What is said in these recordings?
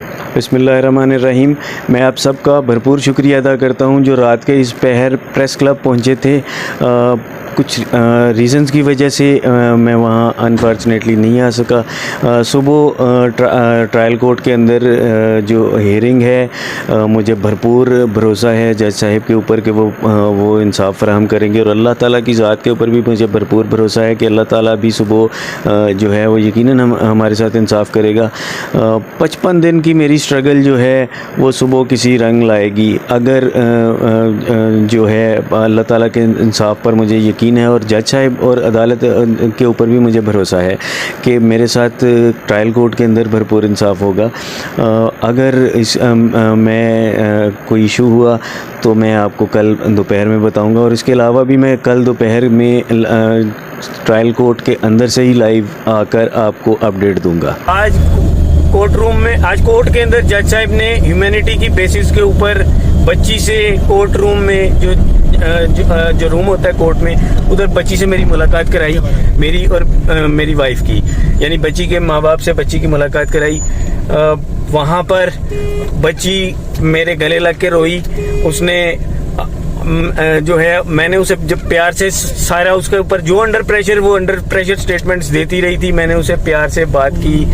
बिस्मिल्लाहिर्रहमानिर्रहीम। मैं आप सबका भरपूर शुक्रिया अदा करता हूं जो रात के इस पहर प्रेस क्लब पहुंचे थे। कुछ रीज़न्स की वजह से मैं वहां अनफॉर्चुनेटली नहीं आ सका। सुबह ट्रायल कोर्ट के अंदर जो हियरिंग है, मुझे भरपूर भरोसा है जज साहिब के ऊपर कि वो इंसाफ फराहम करेंगे, और अल्लाह ताला की ज़ात के ऊपर भी मुझे भरपूर भरोसा है कि अल्लाह ताला भी सुबह जो है वो यकीनन हमारे साथ इंसाफ करेगा। 55 दिन की मेरी स्ट्रगल जो है वो सुबह किसी रंग लाएगी अगर जो है अल्लाह ताला के इंसाफ पर मुझे यकीन है, और जज साहिब और अदालत के ऊपर भी मुझे भरोसा है कि मेरे साथ ट्रायल कोर्ट के अंदर भरपूर इंसाफ होगा। अगर मैं कोई इशू हुआ तो मैं आपको कल दोपहर में बताऊंगा, और इसके अलावा भी मैं कल दोपहर में ट्रायल कोर्ट के अंदर से ही लाइव आकर आपको अपडेट दूंगा। आज कोर्ट के अंदर जज साहब ने ह्यूमैनिटी की बेसिस के ऊपर बच्ची से कोर्ट रूम में जो रूम होता है कोर्ट में, उधर बच्ची से मेरी मुलाकात कराई, मेरी और मेरी वाइफ की, यानी बच्ची के माँ बाप से बच्ची की मुलाकात कराई। वहाँ पर बच्ची मेरे गले लग के रोई। उसने जो है मैंने उसे जब प्यार से सारा उसके ऊपर जो अंडर प्रेशर स्टेटमेंट्स देती रही थी, मैंने उसे प्यार से बात की,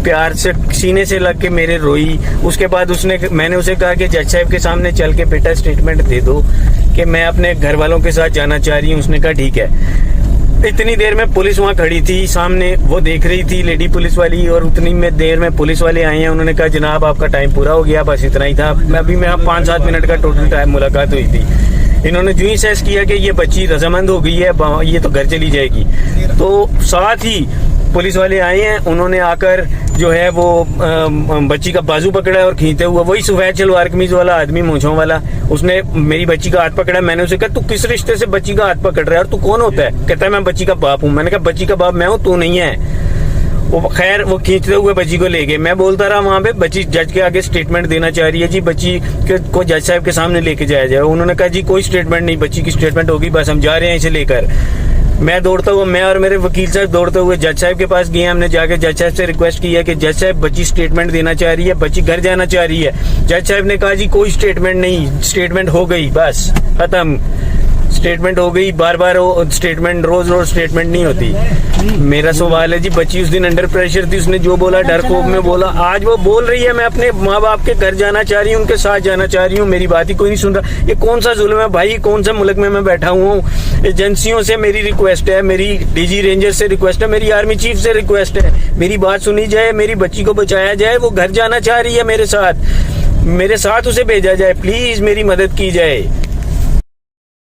प्यार से सीने से लग के मेरे रोई। उसके बाद मैंने उसे कहा कि जज साहब के सामने चल के बेटा स्टेटमेंट दे दो कि मैं अपने घर वालों के साथ जाना चाह रही हूँ। उसने कहा ठीक है। इतनी देर में पुलिस वहाँ खड़ी थी सामने, वो देख रही थी लेडी पुलिस वाली, और उतनी में देर में पुलिस वाले आए हैं। उन्होंने कहा जनाब आपका टाइम पूरा हो गया, बस इतना ही था। अभी मैं 5-7 मिनट का टोटल टाइम मुलाकात हुई थी। इन्होंने जो ही सेस किया कि ये बच्ची रजामंद हो गई है, ये तो घर चली जाएगी, तो साथ ही पुलिस वाले आए हैं। उन्होंने आकर जो है वो बच्ची का बाजू पकड़ा और खींचते हुआ, वही सफेद शलवार कमीज वाला आदमी मूंछों वाला, उसने मेरी बच्ची का हाथ पकड़ा। मैंने उसे कहा तू किस रिश्ते से बच्ची का हाथ पकड़ रहा है और तू कौन होता है? कहता है मैं बच्ची का बाप हूँ। मैंने कहा बच्ची का बाप मैं हूँ, तू नहीं है। वो खैर वो खींचते हुए बच्ची को ले गए। मैं बोलता रहा वहाँ पे, बच्ची जज के आगे स्टेटमेंट देना चाह रही है जी, बच्ची को जज साहब के सामने लेके जाया जाए। उन्होंने कहा जी कोई स्टेटमेंट नहीं, बच्ची की स्टेटमेंट होगी, बस हम जा रहे हैं इसे लेकर। मैं दौड़ता हुआ, मैं और मेरे वकील साहब दौड़ते हुए जज साहब के पास गए। हमने जाके जज साहब से रिक्वेस्ट की है कि जज साहब बच्ची स्टेटमेंट देना चाह रही है, बच्ची घर जाना चाह रही है। जज साहब ने कहा जी कोई स्टेटमेंट नहीं, स्टेटमेंट हो गई, बस खत्म, स्टेटमेंट हो गई। बार बार स्टेटमेंट, रोज स्टेटमेंट नहीं होती। मेरा सवाल है जी, बच्ची उस दिन अंडर प्रेशर थी, उसने जो बोला डर खौफ में बोला। आज वो बोल रही है मैं अपने माँ बाप के घर जाना चाह रही हूँ, उनके साथ जाना चाह रही हूँ, मेरी बात ही कोई नहीं सुन रहा। ये कौन सा जुल्म है भाई? कौन सा मुल्क में मैं बैठा हुआ हूँ? एजेंसियों से मेरी रिक्वेस्ट है, मेरी डीजी रेंजर से रिक्वेस्ट है, मेरी आर्मी चीफ से रिक्वेस्ट है, मेरी बात सुनी जाए, मेरी बच्ची को बचाया जाए। वो घर जाना चाह रही है मेरे साथ उसे भेजा जाए, प्लीज मेरी मदद की जाए।